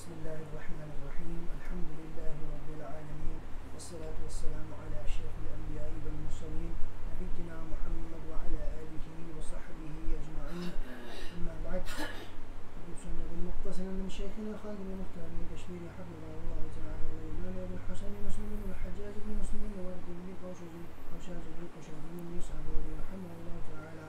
बिस्मिल्लाहिर्रहमानिर्रहीम अल्हम्दुलिल्लाहि रब्बिल आलमीन वस्सलातु वस्सलामु अला अशरफिल अंबिया'i वल मुरसलीन नबिय्यिना मुहम्मद व अला आलिहि व सहबिहि अजमईन अम्मा बअद सुन्नतुल मुख्तसरन मिन शेखिना खादिम मुख्तार min तशमीर हफ़िज़हुल्लाह तआला व इमाम अबुल हसन मुस्लिम बिन हज्जाज बिन मुस्लिम व बिन कौशाज बिन निसाबुरी रहमहुल्लाह तआला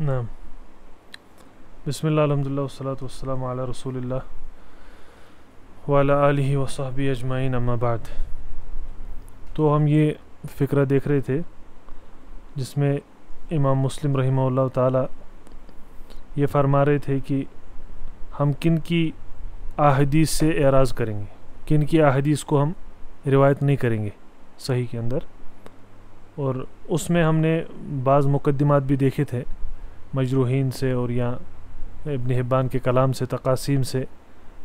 नाम बिस्मिल्लाह अल्हम्दुलिल्लाह वस्सलातु वस्सलामु अला रसूलिल्लाह व अला आलिहि व सहबिहि अजमाइन अम्मा बाद। तो हम ये फ़िक्रा देख रहे थे जिसमें इमाम मुस्लिम रहिमहुल्लाह ताला ये फरमा रहे थे कि हम किन की अहादीस से एराज़ करेंगे, किन की अहादीस को हम रिवायत नहीं करेंगे सही के अंदर। और उसमें हमने बाज़ मुक़द्दिमात भी देखे थे मजरूहीन से और या इब्न हिब्बान के कलाम से तकासीम से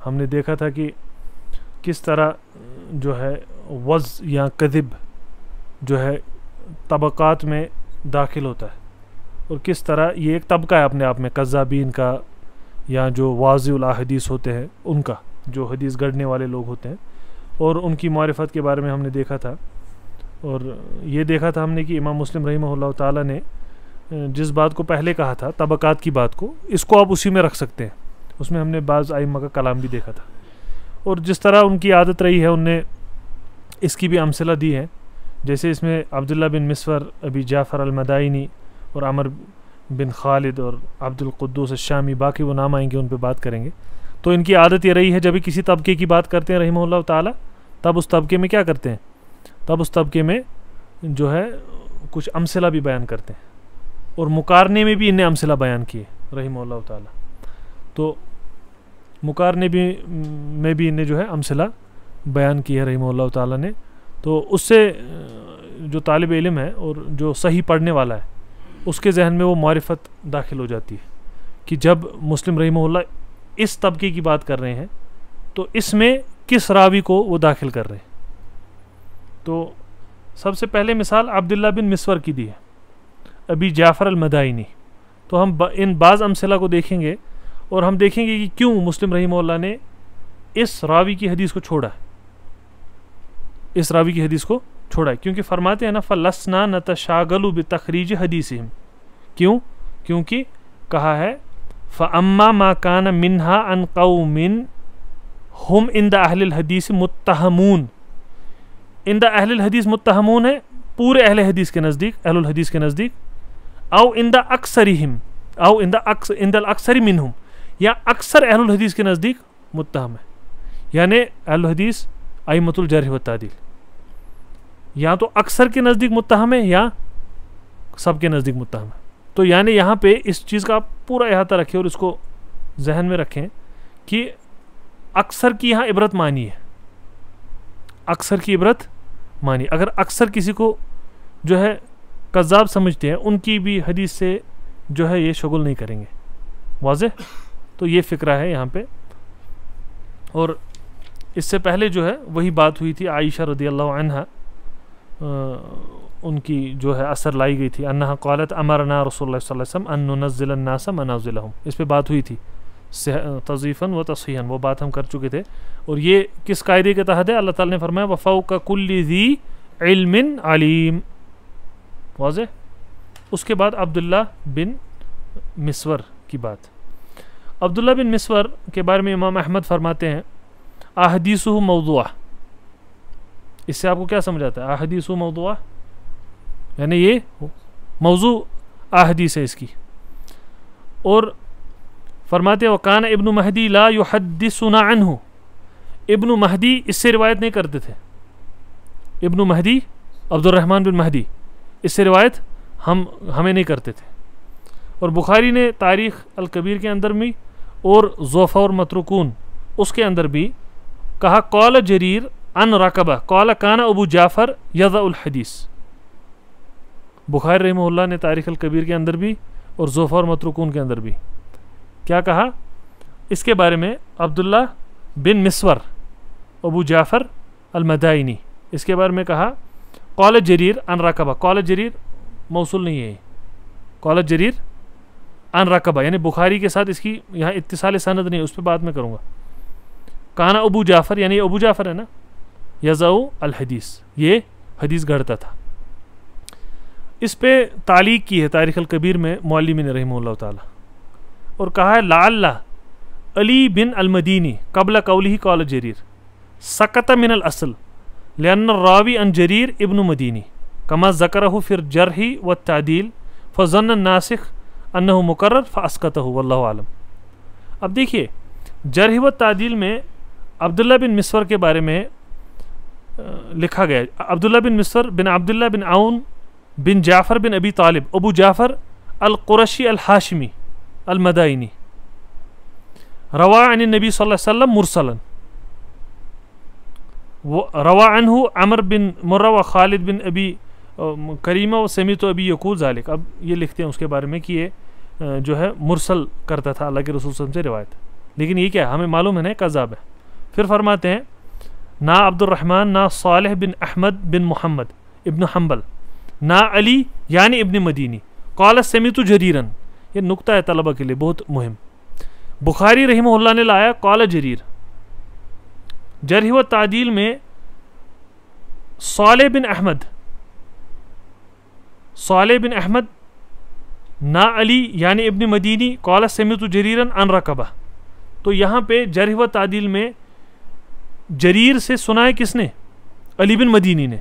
हमने देखा था कि किस तरह जो है वज़ या कज़िब जो है तबक़ात में दाखिल होता है और किस तरह ये एक तबका है अपने आप में, कज़्ज़ाबीन का या जो वाज़िउल अहादीस होते हैं उनका, जो हदीस गढ़ने वाले लोग होते हैं, और उनकी मारिफत के बारे में हमने देखा था। और ये देखा था हमने कि इमाम मुस्लिम रहिमहुल्लाह ताला ने जिस बात को पहले कहा था तबक़ात की बात को, इसको आप उसी में रख सकते हैं। उसमें हमने बाज़ आइम्मा का कलाम भी देखा था और जिस तरह उनकी आदत रही है उनने इसकी भी अमसला दी है। जैसे इसमें अब्दुल्ला बिन मिस्वर, अबी जाफ़र अल-मदाइनी और अमर बिन खालिद और अब्दुल कुद्दूस अश-शामी, बाकी वो नाम आएंगे उन पर बात करेंगे। तो इनकी आदत ये रही है जब भी किसी तबके की बात करते हैं रहिमहुल्लाह ताला, तब उस तबके में क्या करते हैं, तब उस तबके में जो है कुछ अमसला भी बयान करते हैं और मुकारने में भी इन्हें अमसला बयान किए रहिमहुल्लाह ताला। तो मुकारने में भी इन्हें जो है अमसला बयान किया रहिमहुल्लाह ताला ने। तो उससे जो तालिब इल्म है और जो सही पढ़ने वाला है उसके जहन में वो मारिफत दाखिल हो जाती है कि जब मुस्लिम रहिमहुल्लाह इस तबके की बात कर रहे हैं तो इसमें किस रावी को वो दाखिल कर रहे हैं। तो सबसे पहले मिसाल अब्दुल्ला बिन मिस्वर की दी है, अबी जाफ़र अल-मदाइनी। तो हम इन बाज़ अमसला को देखेंगे और हम देखेंगे कि क्यों मुस्लिम रहिमहुल्लाह ने इस रावी की हदीस को छोड़ा है, इस रावी की हदीस को छोड़ा है। क्योंकि फरमाते हैं ना, फ़लस्ना नतशागलु बितखरीज हदीसिहिम। क्यों? क्योंकि कहा है फ़अम्मा मा कान मिन्हा अन कौमिन हुम इंद अहलिल हदीस मुत्तहमून। इंद अहलिल हदीस मुत्तहमून है पूरे अहले हदीस के नज़दीक, अहलुल हदीस के नज़दीक। औ इंद अक्सरिहिम, औ इंदल अक्सरी मिनहुम, या अक्सर अहलुल हदीस के नज़दीक मुत्तहम है। यानी अहलुल हदीस अइम्मतुल जर्ह व तादील, या तो अक्सर के नज़दीक मुत्तहम है या सब के नज़दीक मुत्तहम है। तो यानी यहाँ पे इस चीज़ का आप पूरा अहाता रखें और इसको जहन में रखें कि अक्सर की यहाँ इबरत मानी है, अक्सर की इबरत मानी। अगर अक्सर किसी को जो है कज़्ज़ाब समझते हैं उनकी भी हदीस से जो है ये शुगल नहीं करेंगे। वाज़ेह? तो ये फ़िक्रा है यहाँ पे। और इससे पहले जो है वही बात हुई थी आयशा रज़ियल्लाहु अन्हा, उनकी जो है असर लाई गई थी, अन्हा क़ालत अमरना रसूलुल्लाह सल्लल्लाहु अलैहि वसल्लम अन नुनज़्ज़िल अन्नास मनाज़िलहुम। इस पे बात हुई थी तज़ीफ़न व तस्हीहन, वो बात हम कर चुके थे। और ये किस कायदे के तहत है? अल्लाह ताला ने फरमाया वफ़ौक़ कुल्लि ज़ी इल्मिन अलीम। वाज़ेह? उसके बाद अब्दुल्ला बिन मिस्वर की बात। अब्दुल्ला बिन मिस्वर के बारे में इमाम अहमद फरमाते हैं अहदीसुहु मौज़ूअह। इससे आपको क्या समझ आता है? अहदीसुहु मौज़ूअह यानी ये मौज़ू अहदीस है इसकी। और फरमाते वकान इब्नु महदी ला युहद्दिसुना अन्हु। इब्नु महदी इससे रिवायत नहीं करते थे। इब्नु महदी अब्दुर्रहमान बिन महदी इससे रिवायत हमें नहीं करते थे। और बुखारी ने तारीख़ अल कबीर के अंदर भी और ज़ोफ़ा और मतरुकून उसके अंदर भी कहा कौल जरीर अन रकबा कौल काना अबू जाफ़र यज़उल हदीस। बुखारी रहमहुल्लाह ने तारीख़ अल कबीर के अंदर भी और ज़ोफ़ा और मतरुकून के अंदर भी क्या कहा इसके बारे में, अब्दुल्ला बिन मिस्वर अबू जाफ़र अल मदाइनी इसके बारे में कहा कौल जरीर अन रकबा। कौल जरीर मौसूल नहीं है, कौल जरीर अन रकबा यानी बुखारी के साथ इसकी यहाँ इत्तिसाल सनद नहीं, उस पर बात में करूँगा। काना अबू जाफ़र यानी अबू जाफ़र है ना, यज़उ अल हदीस, ये हदीस गढ़ता था। इस पे तालीक की है तारीख़ अल कबीर में मौलवी ने रहमहुल्लाह ताला, और कहा है लाअल्ला अली बिन अल मदीनी कबला कौलिही कौल जरीर सकत मिन अल असल लिअन्न रावी अन जरीर इब्न मदीनी कमा ज़करहु फिर जरही व तादील फ़ज़न्न नासिख अन्नहु मुकर्रर फ़अस्कतहु वल्लाहु आलम। अब देखिए जरही व तादील में अब्दुल्ला बिन मिस्वर के बारे में लिखा गया, अब्दुल्ला बिन मिस्वर बिन अब्दुल्ला बिन आउन बिन जाफ़र बिन अबी तालिब अबू जाफ़र अल कुरशी अल हाशिमी अल मदाइनी रवा अन नबी सल्लल्लाहु अलैहि वसल्लम मुरसलन रवा अनहु अमर बिन मुर्रा व खालिद बिन अबी करीमा व समीत अबी यकूल ज़ालिक। अब ये लिखते हैं उसके बारे में कि ये जो है मुरसल करता था अल्लाह के रसूल सल्लल्लाहु अलैहि वसल्लम से रिवायत, लेकिन ये क्या है हमें मालूम है ना कज़ाब है। फिर फरमाते हैं ना अब्दुर्रहमान ना सालेह बिन अहमद बिन मोहम्मद इब्न हम्बल ना अली यानी इब्न मदीनी क़ाल समीतु जरीरन। ये नुक्ता है तलबा के लिए बहुत मुहिम। बुखारी रहमहुल्लाह ने लाया क़ाल जरीर, जरह व तादील में सालेह बिन अहमद ना अली यानी इब्न मदीनी क़ाल समीतु जरीरन अन रकबा। तो यहाँ पे जरह व तादील में जरीर से सुना है किसने, अली बिन मदीनी ने,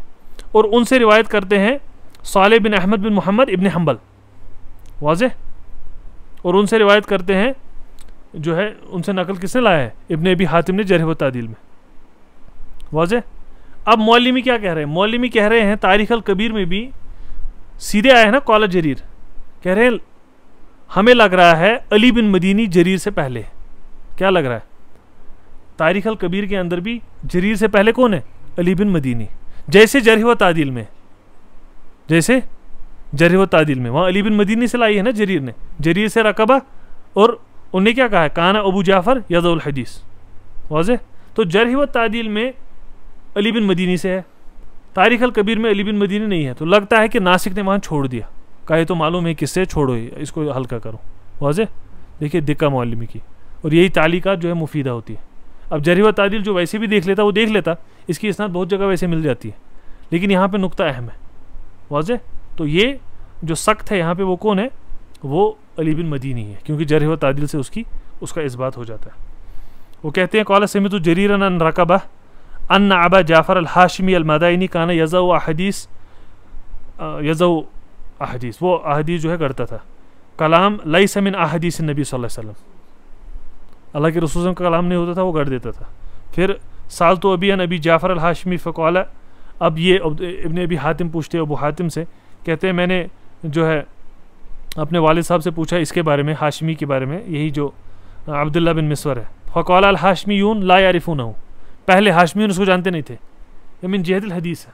और उनसे रिवायत करते हैं सालेह बिन अहमद बिन मोहम्मद इब्न हम्बल वाज़ेह, और उनसे रिवायत करते हैं जो है उनसे नकल किसने लाया है, इब्न अबी हातिम ने जरह व तादील में वाज़ेह। अब मौलवी क्या कह रहे हैं, मौलवी कह रहे हैं तारीख़ अल कबीर में भी सीधे आया है ना कौल जरीर, कह रहे हैं हमें लग रहा है अली बिन मदीनी जरीर से पहले। क्या लग रहा है, तारीख़ अल कबीर के अंदर भी जरीर से पहले कौन है, अली बिन मदीनी। जैसे जरह व तादील में, जैसे जरह व तादील में वहाँ अली बिन मदीनी से लाई है ना जरीर ने, जरीर से रकबा, और उन्हें क्या कहा है काना अबू जाफ़र यज़उल हदीस वाज़ेह। तो जरह व तादील में अली बिन मदीनी से है, तारीख़ अल कबीर में अली बिन मदीनी नहीं है। तो लगता है कि नासिक ने वहाँ छोड़ दिया, कहे तो मालूम है किससे, छोड़ो इसको हल्का करो वाज़ेह। देखिए दिक्का मौलवी की, और यही तालीकात जो है मुफीदा होती है। अब जरह व तादील जो वैसे भी देख लेता वो देख लेता, इसकी इसनाद बहुत जगह वैसे मिल जाती है, लेकिन यहाँ पे नुक्ता अहम है वाज़ेह। तो ये जो सख्त है यहाँ पे वो कौन है, वो अली बिन मदीनी है, क्योंकि जरह व तादील से उसका इस्बात हो जाता है। वो कहते हैं क़ाल समीतु जरीरन अन रकबा अन अबा जाफ़र अल हाशिमी अल मदाइनी काना यज़उ अहदीस, वो अहदीस जो है करता था, कलाम लैस मिन अहदीस नबी सल्लल्लाहु अलैहि वसल्लम, अल्लाह के रसूल का कलाम नहीं होता था वो कर देता था। फिर साल तो अबी अन अबी जाफ़र अल हाशिमी फ़क़ाला। अब ये इब्न अबी हातिम पूछते हैं अबू हातिम से, कहते हैं मैंने जो है अपने वालिद साहब से पूछा इसके बारे में, हाशमी के बारे में, यही जो अब्दुल्ला बिन मिस्वर है। फ़क़ाल अल हाशमीयून ला यारिफूनहु, पहले हाशमीयून उसको जानते नहीं थे, ये मिन जिहतिल हदीस है।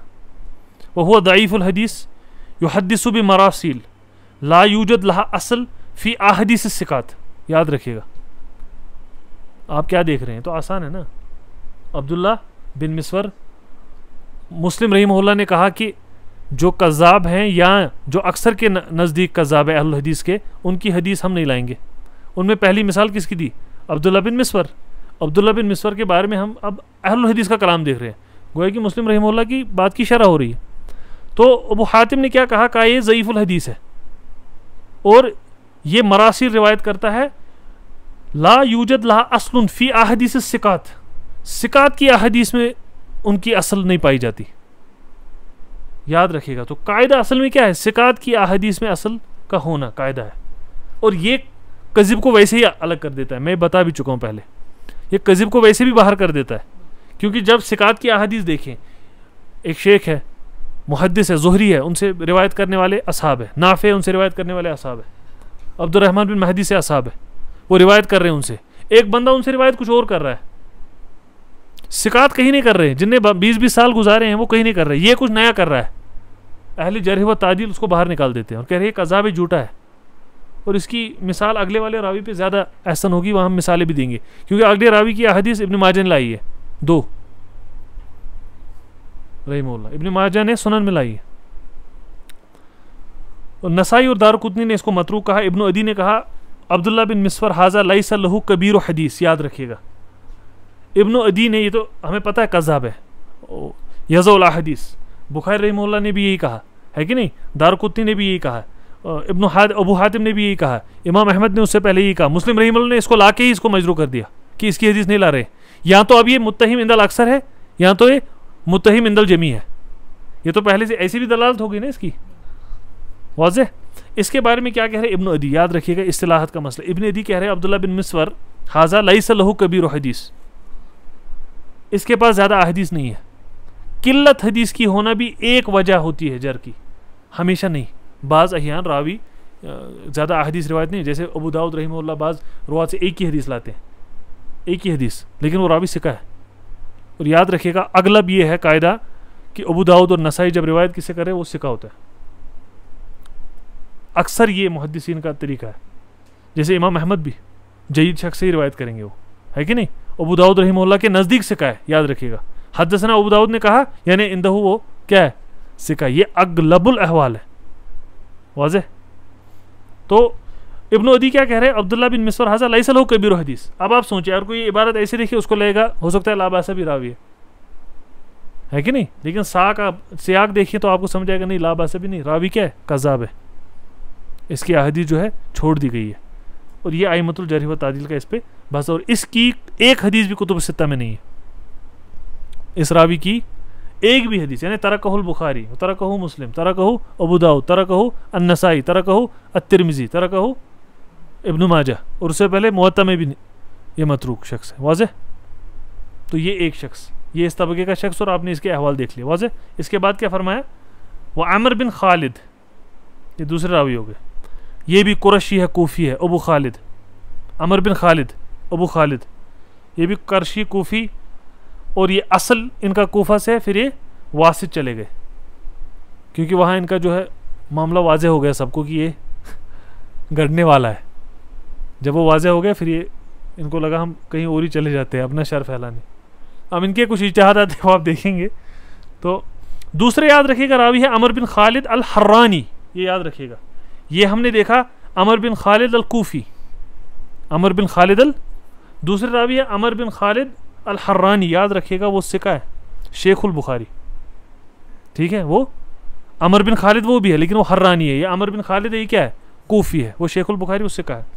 व हुवा दईफ़ुल हदीस युहद्दिसु बिमरासील ला यूजद लहा असल फ़ी अहदीस सिकात। याद रखिएगा, आप क्या देख रहे हैं, तो आसान है ना। अब्दुल्ला बिन मिस्वर, मुस्लिम रहमहुल्लाह ने कहा कि जो कज़्ज़ाब हैं या जो अक्सर के नज़दीक कज़्ज़ाब है अहलुल हदीस के, उनकी हदीस हम नहीं लाएंगे। उनमें पहली मिसाल किसकी दी, अब्दुल्ला बिन मिस्वर। अब्दुल्ला बिन मिस्वर के बारे में हम अब अहलुल हदीस का कलाम देख रहे हैं, गोया कि मुस्लिम रहमहुल्लाह की बात की शरह हो रही है। तो अबू हातिम ने क्या कहा ये ज़ईफ़ुल हदीस है, और ये मरासिल रिवायत करता है ला यूजद लहा असलुन फ़ी अहदीस सिकात, सिकात की अहदीस में उनकी असल नहीं पाई जाती। याद रखिएगा, तो कायदा असल में क्या है, सिकात की अहदीस में असल का होना कायदा है। और ये कज़िब को वैसे ही अलग कर देता है, मैं बता भी चुका हूँ पहले, ये कज़िब को वैसे भी बाहर कर देता है। क्योंकि जब सिकात की अहदीस देखें, एक शेख है, मुहद्दिस है, ज़ुहरी है, उनसे रिवायत करने वाले असहाब है, नाफ़े उनसे रिवायत करने वाले असहाब है, अब्दुर्रहमान बिन महदी से असहाब है, वो रिवायत कर रहे हैं उनसे। एक बंदा उनसे रिवायत कुछ और कर रहा है, सिकात कहीं नहीं कर रहे, जिनने 20-20 साल गुजारे हैं वो कहीं नहीं कर रहे, ये कुछ नया कर रहा है। अहले जरह व तादील उसको बाहर निकाल देते हैं और कह रहे हैं कज़ाब झूठा है। और इसकी मिसाल अगले वाले रावी पे ज़्यादा एहसन होगी, वहाँ हम मिसालें भी देंगे, क्योंकि अगले रावी की हदीस इब्न माजा ने लाई है, 2 रहीमहुल्लाह, इब्न माजा ने सुनन में लाई है। और नसाई और दारुकुतनी ने इसको मतरूक कहा। इब्न अदी ने कहा अब्दुल्ला बिन मिस्वर हाजा लैसा लहू कबीर हदीस, याद रखिएगा। इब्न अदी ने, ये तो हमें पता है कज़ाब है, यज़उल हदीस, बुखारी रहीमहुल्लाह ने भी यही कहा है कि नहीं, दारुकुतनी ने भी यही कहा, अबू हातिम ने भी यही कहा, इमाम अहमद ने उससे पहले यही कहा, मुस्लिम रहीमहुल्लाह ने इसको लाके ही इसको मजरू कर दिया कि इसकी हदीस नहीं ला रहे। या तो अब ये मुत्तहिम इंदल अक्सर है, या तो ये मुत्तहिम इंदल जमी है। ये तो पहले से ऐसी भी दलालत होगी ना इसकी, वाज़ेह। इसके बारे में क्या कह रहे हैं इब्न अदी, याद रखिएगा इस्तिलाहत का मसला। इब्न अदी कह रहे हैं अब्दुल्ला बिन मिस्वर हाजा लैसा लहू कबीर हदीस, इसके पास ज़्यादा अहदीस नहीं है। किल्लत हदीस की होना भी एक वजह होती है जर की, हमेशा नहीं। बाज़ अहियान रावी ज़्यादा अहदीस रिवायत नहीं, जैसे अबू दाऊद रहीमहुल्लाह बाज़ रुवात से एक ही हदीस लाते हैं, एक ही हदीस, लेकिन वो रावी सिका है। और याद रखिएगा अगलब ये है कायदा कि अबू दाऊद और नसाई जब रिवायत किसे करे वो सिका होता है, अक्सर ये मुहद्दिसीन का तरीका है। जैसे इमाम अहमद भी जयीद शख्स से ही रिवायत करेंगे, वो है कि नहीं। अबू दाऊद रहीमहुल्लाह के नज़दीक सिका है, याद रखिएगा। हदसना अबू दाऊद ने कहा यानी इंदहू वो क्या है, सिका। ये अगलबुल अहवाल है, वाज़ेह। तो इब्न अदी क्या कह रहे हैं, अब्दुल्ला बिन मिस्वर हाजा लैसा लहू कबीर हदीस। अब आप सोचिए, और कोई इबारत ऐसी देखिए उसको लगेगा हो सकता है लाबासा भी रावी है कि नहीं, लेकिन सा का सियाक देखिए तो आपको समझ आएगा नहीं लाबासा भी नहीं, रावी क्या है, कज़ाब है। इसकी अहदीस जो है छोड़ दी गई है। और ये आइमतुल जरह व तादील का इस पे बस, और इसकी एक हदीस भी कुतुब सित्ता में नहीं है, इस रावी की एक भी हदीस, यानी तरकहुल बुखारी, तरकहु मुस्लिम, तरकहु अबू दाऊद, तरकहु अन्नसाई, तरकहु अत्तिरमिज़ी, तरकहु इब्न माजा, और उससे पहले मुवत्ता में भी ये मतरूक शख्स है, वाज़ेह। तो ये एक शख्स, ये इस तबके का शख्स, और आपने इसके अहवाल देख लिया, वाज़ेह। इसके बाद क्या फरमाया, वह आमिर बिन खालिद, ये दूसरे रावी हो गए, ये भी कुरशी है, कूफ़ी है, अबू खालिद, अमर बिन खालिद, अबू खालिद, ये भी करशी कूफ़ी, और ये असल इनका कोफा से है, फिर ये वासित चले गए, क्योंकि वहाँ इनका जो है मामला वाज़ेह हो गया सबको कि ये गढ़ने वाला है। जब वो वाज़ेह हो गया फिर ये इनको लगा हम कहीं और ही चले जाते हैं अपना शर फैलाने। अब इनके कुछ इज्तिहादात थे वो आप देखेंगे। तो दूसरे याद रखिएगा रावी है अमर बिन खालिद अल हर्रानी, ये याद रखिएगा। ये हमने देखा अमर बिन खालिद अल कूफ़ी, अमर बिन खालिद अल, दूसरे रावी है अमर बिन खालिद अल हर्रानी, याद रखिएगा वो सिका है, शेखुल बुखारी, ठीक है। वो अमर बिन खालिद वो भी है, लेकिन वो हर्रानी है। ये अमर बिन खालिद है, ये क्या है, कूफ़ी है, वो शेखुल बुखारी उससे कहा है।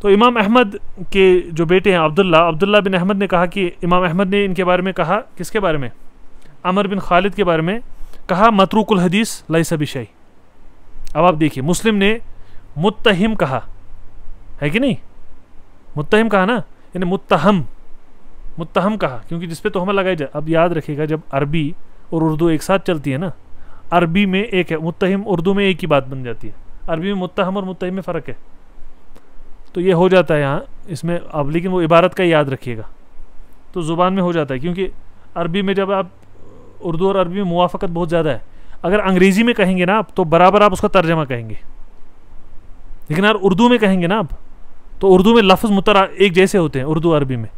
तो इमाम अहमद के जो बेटे हैं अब्दुल्ला बिन अहमद ने कहा कि इमाम अहमद ने इनके बारे में कहा, किसके बारे में, अमर बिन खालिद के बारे में कहा, मतरूकुल हदीस लैसा बिशै। अब आप देखिए, मुस्लिम ने मुत्तहिम कहा है कि नहीं, मुत्तहिम कहा ना, यानी मुत्तहम कहा, क्योंकि जिस पे तोहमत लगाई जाए। अब याद रखिएगा जब अरबी और उर्दू एक साथ चलती है ना, अरबी में एक है मुत्तहिम, उर्दू में एक ही बात बन जाती है। अरबी में मुत्तहम और मुत्तहिम में फ़र्क है, तो ये हो जाता है यहाँ इसमें। अब लेकिन वो इबारत का याद रखिएगा, तो ज़ुबान में हो जाता है, क्योंकि अरबी में जब आप, उर्दू और अरबी में मुवाफ़क़त बहुत ज़्यादा है। अगर अंग्रेज़ी में कहेंगे ना आप तो बराबर आप उसका तर्जमा कहेंगे, लेकिन अगर उर्दू में कहेंगे ना आप तो उर्दू में लफ्ज़ मुतरा एक जैसे होते हैं उर्दू अरबी में,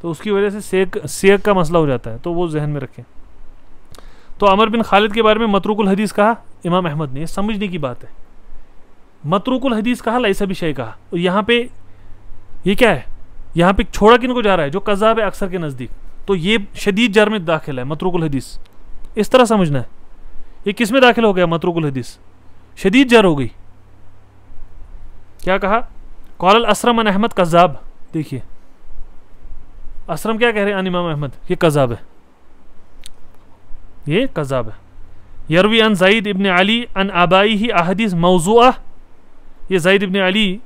तो उसकी वजह से सेक का मसला हो जाता है, तो वो जहन में रखें। तो अमर बिन खालिद के बारे में मतरूकुल हदीस कहा इमाम अहमद ने, ये समझने की बात है। मतरूकुल हदीस कहा, लैसा बिशै कहा। और यहाँ पे ये क्या है, यहाँ पे छोड़ा किन को जा रहा है, जो कज़ाब है अक्सर के नज़दीक, तो ये शदीद जर में दाखिल है मतरूकुल हदीस, इस तरह समझना है। ये किस में दाखिल हो गया मतरूकुल हदीस, शदीद जर हो गई। क्या कहा, क़ाल असरम अन अहमद कज़ाब। देखिए असरम क्या कह रहे हैं अन इमाम अहमद, ये कज़ाब है, ये कज़ाब है। यरवी अन ज़ैद इब्न अली अन आबाई ही अहदीस मौज़ूआ, ये ज़ैद इब्न अली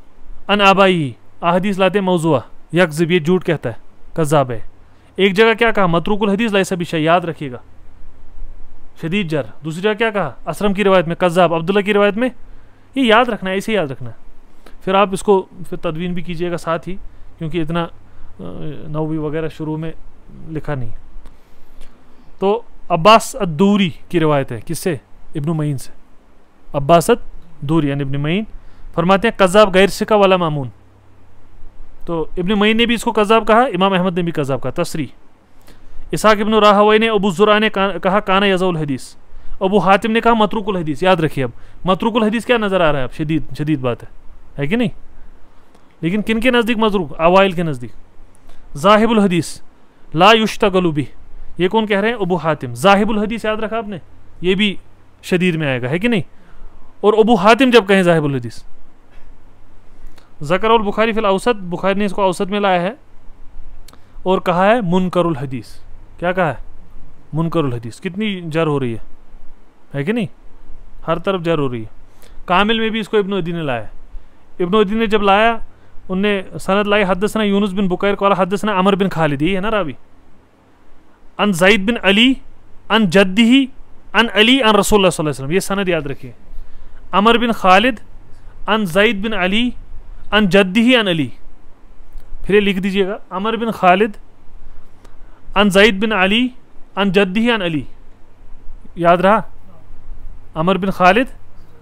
अन आबाई अहदीस लाते मौज़ूआ, यकज़िब, ये झूठ कहता है, कज़ाब है। एक जगह क्या कहा, मतरूकुल हदीस लैसा बिशै, याद रखिएगा, शदीद जर। दूसरी जगह क्या कहा, असरम की रिवायत में कज़ाब, अब्दुल्ला की रिवायत में, ये याद रखना है, ऐसे याद रखना है। फिर आप इसको फिर तदवीन भी कीजिएगा साथ ही क्योंकि इतना नौवी वगैरह शुरू में लिखा नहीं। तो अब्बास अद्दूरी की रिवायत है, किससे? इब्न मईन से। अब्बास अद्दूरी यानी इब्न मईन फरमाते हैं कज़ाब गैर सिका वाला मामून। तो इब्न मईन ने भी इसको कज़ाब कहा, इमाम अहमद ने भी कज़ाब कहा। तसरी इसाक इब्न राहवई ने, अबू ज़ुरा ने कहा काना यज़उल हदीस, अबू हातिम ने कहा मतरूकुल हदीस। याद रखिए, अब मतरूकुल हदीस क्या नज़र आ रहा है? अब शदीद बात है कि नहीं? लेकिन किन के नज़दीक मजरूक? अवाइल के नज़दीक। ज़ाहिबुल हदीस ला युश्तगलु बिह, ये कौन कह रहे हैं? अबू हातिम। ज़ाहिबुल हदीस याद रखा आपने, ये भी शदीद में आएगा, है कि नहीं? और अबू हातिम जब कहें ज़ाहिबुल हदीस। ज़करुल बुखारी फिल औसत, बुखारी ने इसको औसत में लाया है और कहा है मुनकरुल हदीस। क्या कहा है? मुनकरुल हदीस। कितनी जर हो रही है कि नहीं? हर तरफ जर हो रही है। कामिल में भी इसको इब्न अदी ने लाया। इब्न अदी ने जब लाया, उनने सनद लाई हदसना यूनुस बिन बुकैर क़ाल हदसना अमर बिन खालिद, ये है ना रावी, अन ज़ैद बिन अली अन जद्दिही अन अली अन रसूलुल्लाह सल्लल्लाहु अलैहि वसल्लम। ये सनद याद रखिए, अमर बिन खालिद अन ज़ैद बिन अली अन जद्दिही अन अली। फिर ये लिख दीजिएगा, अमर बिन खालिद अन ज़ैद बिन अली अन जद्दिही अन अली। याद रहा? अमर बिन खालिद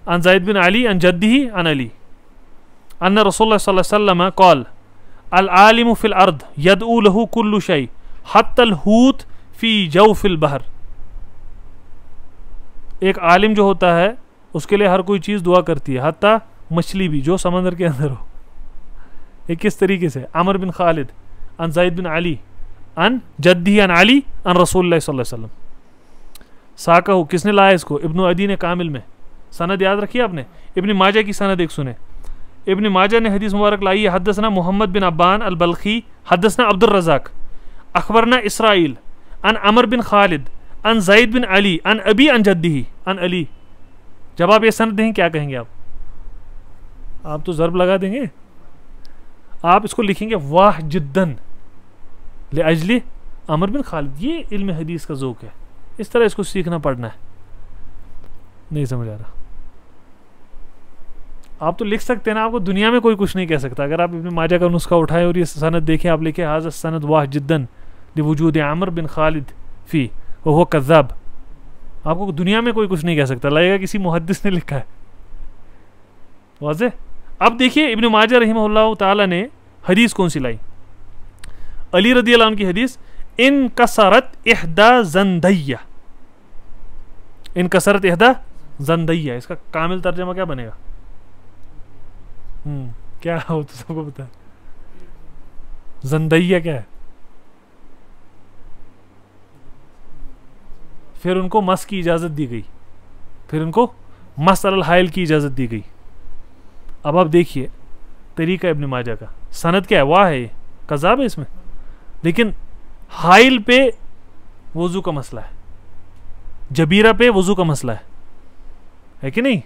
अन ज़ैद बिन अली अन जद्दिही अन अली। अन्ना रसूलुल्लाह सल्लल्लाहु अलैहि वसल्लम क़ाल अल आलिमु फिल अर्द यदऊ लहू कुल्लु शै हत्तल हूत फी जौफिल बहर। एक आलिम जो होता है उसके लिए हर कोई चीज़ दुआ करती है, हत्ता मछली भी जो समंदर के अंदर हो। ये किस तरीके से? अमर बिन खालिद अन ज़ैद बिन अली अन जद्दी अन अली अन रसूलुल्लाह सल्लल्लाहु अलैहि वसल्लम। साका किसने लाया इसको? इब्न अदी ने कामिल में। सनद याद रखिए आपने। इब्न माजा की सनद एक सुने, इब्न माजा ने हदीस मुबारक लाई है, हदसना मोहम्मद बिन अब्बान अल बल्खी हदसना अब्दुर रज़ाक अखबरना इसराइल अन अमर बिन खालिद अन ज़ैद बिन अली अन अबी अन जद्दी अन अली। जब आप ये सनद देंगे क्या कहेंगे आप तो ज़र्ब लगा देंगे। आप इसको लिखेंगे वाह जिद्दन ले अजली अमर बिन खालिद। ये इल्म हदीस का ज़ौक़ है, इस तरह इसको सीखना पड़ना है। नहीं समझ आ रहा? आप तो लिख सकते हैं ना, आपको दुनिया में कोई कुछ नहीं कह सकता। अगर आप इब्न माजा का नुस्खा उठाएं और ये सनद देखें, आप लिखे हाज़ा सनद वाह जिद्दन लिवजूद अमर बिन खालिद फ़ी वह कज़्ज़ाब, आपको दुनिया में कोई कुछ नहीं कह सकता, लगेगा किसी मुहद्दिस ने लिखा है। वाज़ेह? अब देखिए इब्न माजा रहिमहुल्लाह ताला ने हदीस कौन सी लाई? अली रज़ियल्लाहु अन्हु की हदीस, इन कसरत इहदा ज़ंदैया, इन कसरत इहदा ज़ंदैया। इसका कामिल तर्जमा क्या बनेगा? क्या हो तो सबको पता है। ज़ंदैया क्या है? फिर उनको मस की इजाज़त दी गई, फिर उनको मस अलल हाइल की इजाज़त दी गई। अब आप देखिए तरीका इब्न माजा का। सनद क्या है? वाह है, कज़ाब है इसमें, लेकिन हाइल पे वज़ू का मसला है, जबीरा पे वज़ू का मसला है कि नहीं?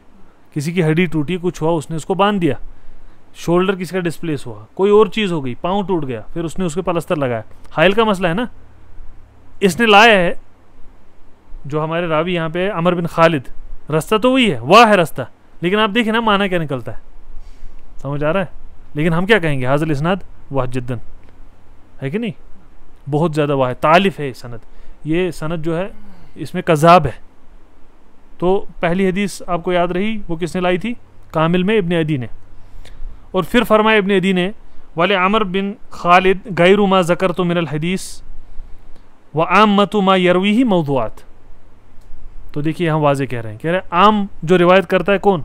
किसी की हड्डी टूटी, कुछ हुआ, उसने उसको बांध दिया, शोल्डर किसी का डिस्प्लेस हुआ, कोई और चीज़ हो गई, पाँव टूट गया, फिर उसने उसके पलस्तर लगाया, हाइल का मसला है ना। इसने लाया है जो हमारे रावी यहाँ पे अमर बिन खालिद, रास्ता तो वही है, वाह है रास्ता, लेकिन आप देखिए ना माना क्या निकलता है। समझ आ रहा है? लेकिन हम क्या कहेंगे? हाज़िल इस्नाद वाह जिद्दन, है कि नहीं? बहुत ज़्यादा वाह है, तालिफ है सनद। ये सनद जो है इसमें कज़ाब है। तो पहली हदीस आपको याद रही, वो किसने लाई थी? कामिल में इब्न अदी ने। और फिर फरमाया इब्न अदी ने, वाले अमर बिन खालिद गैरु मा ज़करतु मिनल हदीस व आम्मतु मा यरवीही मौज़ूआत। तो देखिए हम वाज़े कह रहे हैं, आम जो रिवायत करता है कौन?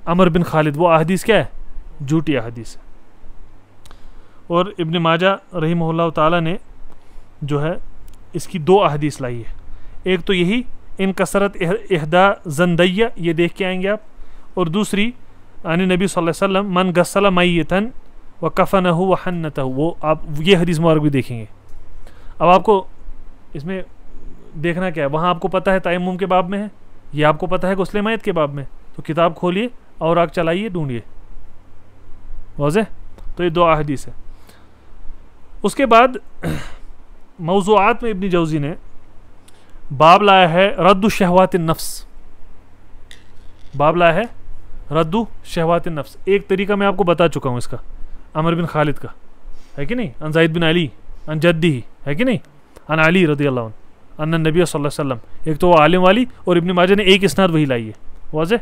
अमर बिन खालिद, वो अहदीस क्या है? झूठी अहदीस है। और इब्न माजा रहिमहुल्लाह ताला ने जो है इसकी दो अहदीस लाई है। एक तो यही इन कसरत इहदा ज़ंदैया, ये देख के आएंगे आप, और दूसरी आने नबी सल्लल्लाहु अलैहि वसल्लम मन गस्सला मय्यतन व कफनहु व हन्नतहु, वो आप ये हदीस मुबारक भी देखेंगे। अब आपको इसमें देखना क्या है? वहाँ आपको पता है तयम्मुम के बाब में है, ये आपको पता है गुस्ले मय्यत के बाब में, तो किताब खोलिए और आग चलाइए, ढूंढिए। वाज़ेह? तो ये दो अहदीस है। उसके बाद मौज़ूआत में इब्न जौज़ी ने बाब लाया है रद्दु शहवातिन नफ्स, बाब लाया है रद्दु शहवातिन नफ्स। एक तरीका मैं आपको बता चुका हूँ इसका, अमर बिन खालिद का, है कि नहीं, अन ज़ैद बिन अली अन जद्दी, है कि नहीं, अन अली रज़ियल्लाहु अन्हु अन्न नबी सल्लल्लाहु अलैहि वसल्लम। एक तो वो आलिम वाली और इब्न माजा ने एक इस्नाद वही लाई है, वाज़ेह।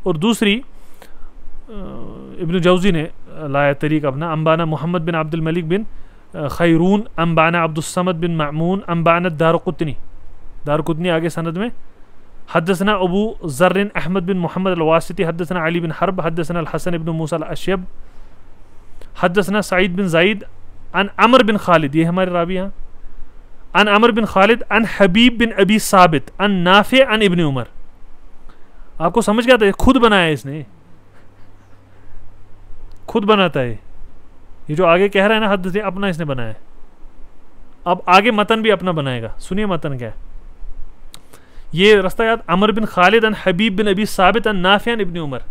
और दूसरी इब्न जौज़ी ने लाया तरीक़ अपना, अंबाना मोहम्मद बिन अब्दुल मलिक बिन खैरून अंबाना अब्दुस्समद बिन मामून अंबाना दारकुतनी आगे सनद में, हदसना अबू ज़र्रिन अहमद बिन मोहम्मद अल-वासिती हदसना अली बिन हर्ब हदसना अल-हसन इब्न मूसा अल-अश्यब हदसना सईद बिन ज़ैद अन अमर बिन खालिद, ये हमारे रावी यहाँ, अन अमर बिन खालिद अन हबीब बिन अबी साबित अन नाफे अन इब्न उमर। आपको समझ गया था, खुद बनाया है इसने, खुद बनाता है। ये जो आगे कह रहा है ना हद अपना इसने बनाया है। अब आगे मतन भी अपना बनाएगा, सुनिए मतन क्या है। ये रास्ता याद, अमर बिन खालिद अन हबीब बिन अबी साबित अन नाफे अन इब्न उमर।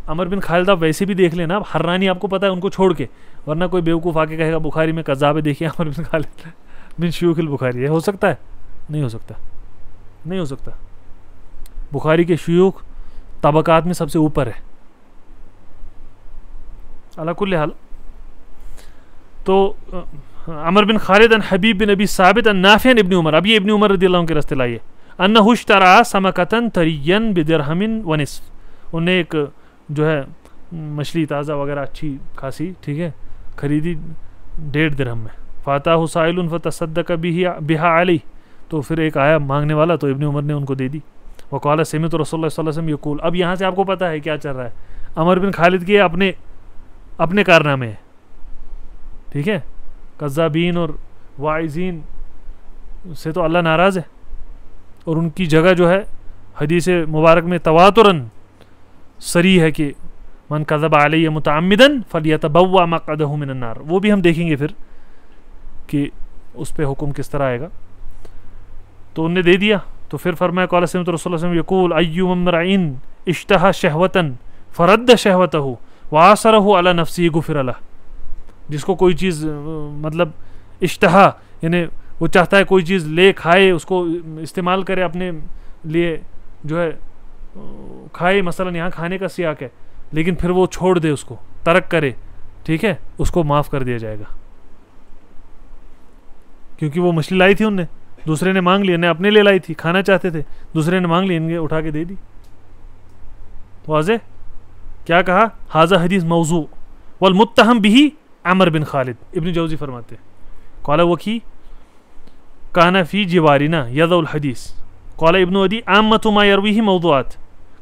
अमर बिन खालिद आप वैसे भी देख लेना, हर्रानी आपको पता है उनको छोड़ के, वरना कोई बेवकूफ़ आके कहेगा बुखारी में कज़ाब है, देखिए अमर बिन खालिद बिन शयूखिल बुखारी है। हो सकता है? नहीं हो सकता, नहीं हो सकता। बुखारी के शयूख तबकात में सबसे ऊपर है। अला कुल्ले हाल, तो अमर बिन खालिद अन हबीब बिन अबी साबित अन नाफे अन इब्न उमर। अब ये इब्न उमर रज़ियल्लाहु अन्हु के रास्ते लाइए। अन्नहु इश्तरा समकतन तरियन बिदिरहमिन व निस्फ। उन्हें एक जो है मछली ताज़ा वगैरह अच्छी खासी, ठीक है, खरीदी 1.5 दिरहम में। फ़ाताहु साइलुन फ़तसद्दक़ बिहा अलैहि। तो फिर एक आया मांगने वाला, तो इब्न उमर ने उनको दे दी। वक़ाल समिअतु रसूलुल्लाह सल्लल्लाहु अलैहि वसल्लम यक़ूल। अब यहाँ से आपको पता है क्या चल रहा है। अमर बिन खालिद के अपने कारनामे हैं, ठीक है। कज़्ज़ाबीन और वाइज़ीन से तो अल्लाह नाराज़ है, और उनकी जगह जो है हदीस मुबारक में तवातुरन सरी है कि मन कज़ब अलैहि मुतअम्मिदन फलियतबव्वा मक़अदहु मिनन नार। वो भी हम देखेंगे फिर कि उस पर हुक्म किस तरह आएगा। तो उनने दे दिया। तो फिर फरमाया क़ाल समिअतु रसूलुल्लाह सल्लल्लाहु अलैहि वसल्लम यक़ूल अय्युम इम्रइन इश्तहा शहवतन फरद्द शहवतहु वासरहु अला नफ्सिही गुफ़िर लह। जिसको कोई चीज़ मतलब इश्तहा यानी वो चाहता है कोई चीज़ ले खाए, उसको इस्तेमाल करे अपने लिए, जो है खाए, मसलन यहाँ खाने का सियाक है, लेकिन फिर वो छोड़ दे, उसको तर्क करे, ठीक है, उसको माफ़ कर दिया जाएगा। क्योंकि वो मछली लाई थी उनने, दूसरे ने मांग ली, ने अपने लिए लाई थी, खाना चाहते थे, दूसरे ने मांग ली, इनके उठा के दे दी। वाज़ेह क्या कहा, हाज़ा हदीस मौज़ू वल मुत्तहम बिही अमर बिन खालिद। इब्न जौज़ी फरमाते क़ाला वकी काना फ़ी जिवारिना यदउल हदीस क़ाला इब्न अदी आम्मतु मा यरवीही मौज़ूआत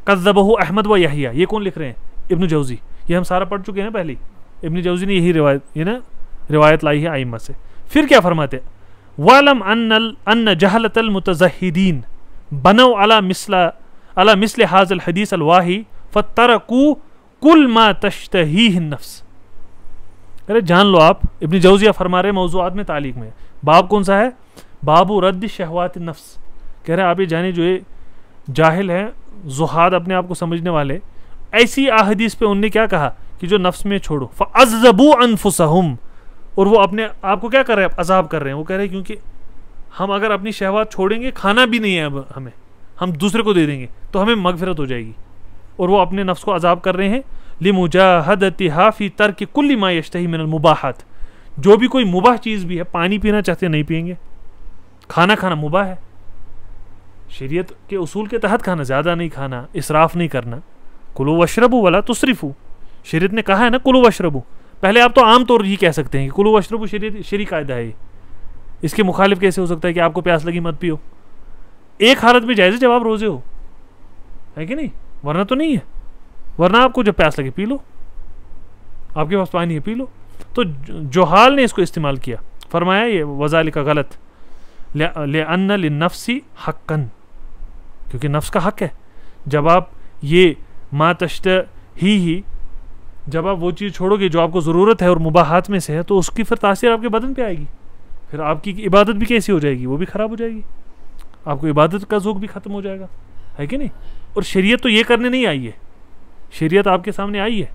कज़्ज़बहु अहमद व यहया। ये कौन लिख रहे हैं? इब्न जौज़ी। ये हम सारा पढ़ चुके हैं पहले। इब्न जौज़ी ने यही रिवायत लाई है आइम्मा से। फिर क्या फरमाते, वालम अन्न जहलतल मुतज़हिदीन बनौ अला मिस्ल हाज़ल हदीस अल वाही फतरकू कुल मा तश्तहीह नफ्स। अरे जान लो आप, इब्न जौज़िया फरमा रहे मौज़ूआत में तालीक में, बाब कौन सा है, बाबू रद्द शहवात नफ्स। कह रहे हैं आप ये जाने जो ये जाहिल हैं, ज़ुहाद अपने आप को समझने वाले, ऐसी अहदीस पे उनने क्या कहा कि जो नफ्स में छोड़ो, फ़अज़्ज़बू अनफुसहुम, और वो अपने आप को क्या कर रहे हैं, अज़ाब कर रहे हैं। वो कह रहे हैं क्योंकि हम अगर अपनी शहवात छोड़ेंगे, खाना भी नहीं है अब हमें, हम दूसरे को दे देंगे तो हमें मगफिरत हो जाएगी, और वो अपने नफ्स को अज़ाब कर रहे हैं। लिमुजाहदतिहा फ़ी तर्क कुल्ली मा यश्तही मिनल मुबाहात। जो भी कोई मुबाह चीज़ भी है, पानी पीना चाहते नहीं पियेंगे, खाना मुबाह है, शरीयत के उसूल के तहत खाना, ज़्यादा नहीं खाना, इसराफ नहीं करना। कुलू वशरबू वला तुसरिफू, शरीयत ने कहा है ना कुलू वशरबू। पहले आप तो आम तौर ही कह सकते हैं कि कुलू वशरबू शरीय कायदा है। इसके मुखालिफ कैसे हो सकता है कि आपको प्यास लगी मत पियो? एक हालत में जायज़ जब आप रोजे हो, है कि नहीं, वरना तो नहीं है। वरना आपको जब प्यास लगे पी लो, आपके पास पानी है पी लो। तो जोहाल ने इसको इस्तेमाल किया, फरमाया ये वज़ालिका गलत, लिअन्न लिन्नफ्सी हक्कन, क्योंकि नफ्स का हक है। जब आप ये मा तश्तही, जब आप वो चीज़ छोड़ोगे जो आपको ज़रूरत है और मुबाहात में से है, तो उसकी फिर तासीर आपके बदन पे आएगी, फिर आपकी इबादत भी कैसी हो जाएगी, वो भी ख़राब हो जाएगी, आपको इबादत का ज़ौक़ भी ख़त्म हो जाएगा, है कि नहीं। और शरीयत तो ये करने नहीं आई है, शरीयत आपके सामने आई है,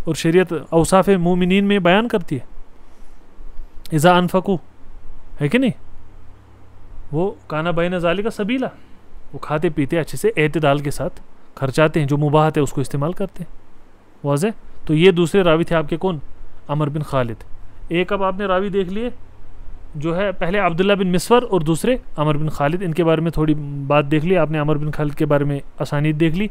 और शरीयत औसाफ मोमिनीन में बयान करती है, इज़ा अनफ़कू, है कि नहीं, वो काना बैन ज़ालिका सबीला, वो खाते पीते अच्छे से एतदाल के साथ खर्चाते हैं, जो मुबाहत है उसको इस्तेमाल करते हैं। वाज़ेह। तो ये दूसरे रावी थे आपके कौन, अमर बिन खालिद। एक अब आपने रावी देख लिए जो है, पहले अब्दुल्ला बिन मिसवर और दूसरे अमर बिन खालिद, इनके बारे में थोड़ी बात देख ली आपने। अमर बिन खालिद के बारे में असानीद देख ली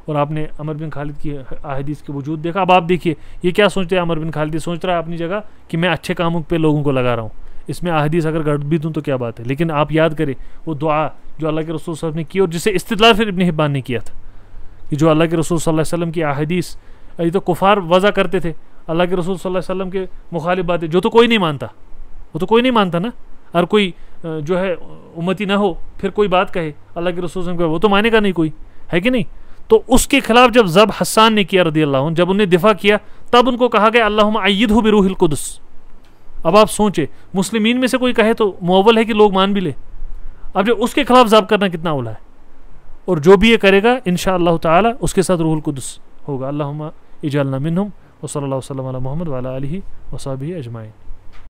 और आपने अमर बिन खालिद की अहादीस के वजूद देखा। अब आप देखिए ये क्या सोचते हैं अमर बिन खालिद, सोच रहा है अपनी जगह कि मैं अच्छे कामों पे लोगों को लगा रहा हूँ, इसमें अहादीस अगर गढ़ भी दूँ तो क्या बात है। लेकिन आप याद करें वो दुआ जो अल्लाह के रसूल साहब ने की और जिसे इस्तिदलाल फिर इब्न हिब्बान ने किया था कि जो अल्लाह के रसूल सल्लल्लाहु अलैहि वसल्लम की अहादीस, ये तो कुफार वज़ा करते थे अल्लाह के रसूल सल्लल्लाहु अलैहि वसल्लम के मुखालिफ बातें, जो तो कोई नहीं मानता, वो तो कोई नहीं मानता ना। और कोई जो है उम्मती ना हो फिर कोई बात कहे अल्लाह के रसूल वो तो मानेगा नहीं कोई, है कि नहीं। तो उसके खिलाफ जब ज़ब हस्सान ने किया रदी अल्लाह, जब उन्हें दिफा किया तब उनको कहा गया अल्लाहुम्मा अय्यिदहु बिरूहिल कुदस। अब आप सोचे मुस्लिमीन में से कोई कहे तो मुअव्वल है कि लोग मान भी ले। अब जो उसके खिलाफ ज़ब करना कितना औला है, और जो भी ये करेगा इंशाअल्लाह ताला उसके साथ रूहुल कुदस होगा। अल्लाहुम्मा इजअलना मिनहुम व सल्लल्लाहु अलैहि व सल्लम अला मुहम्मद व अला आलिहि व सहबिहि अजमाइन।